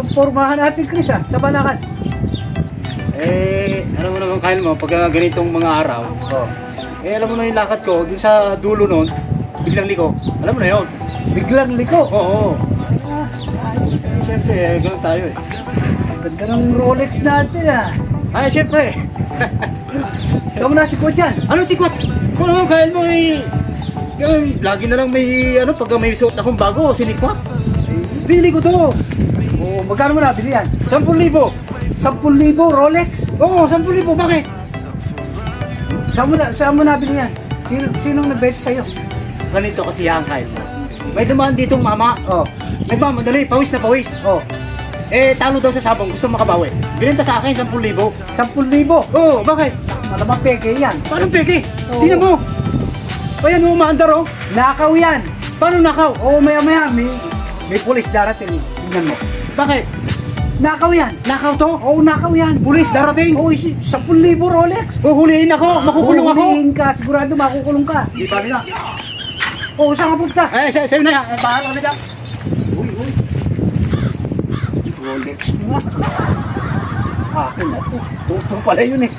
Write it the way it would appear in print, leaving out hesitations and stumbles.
sa pormahan natin, Chris, sa Balacan. Alam mo naman, Kyle mo, pag ganitong mga araw, alam mo na yung lakad ko, dun sa dulo nun, biglang liko. Alam mo na yun. Biglang liko? Oo. Siyempre, ganun tayo eh. Ganda ng Rolex natin Siyempre. Ikaw na sikwat yan. Ano sikwat? Kung naman, Kyle mo lagi na lang may, pag may suot akong bago, sinikwat. Bili ko to. Magkano mo nabili yan? 10,000. 10,000 Rolex? Oo, 10,000. Bakit? Saan mo nabili yan? Sinong nag-bet sa'yo? Ganito kasi yan, Kyle. May dumaan ditong mama. Nagmamadali, pawis na pawis. Talo daw sa sabong, gusto makabawi. Binenta sa akin 10,000. 10,000? Oo, bakit? Malamang peke yan. Paano peke? Tingnan mo. Ayan mo, umaandar oh. Nakaw yan. Paano nakaw? Maya may pulis darating. Tingnan mo. Bakit? Nakaw yan. Nakaw to? Nakaw yan. Pulis darating? 10,000 Rolex. Huhulihin ako, makukulong ako. Huhulihin ka, sigurado makukulong ka. Di ba nila? Saan ka punta? Sa'yo na yan. Bahala ka na dyan. Uy. Rolex mo nga. Akin na to. Totoo pala yun eh.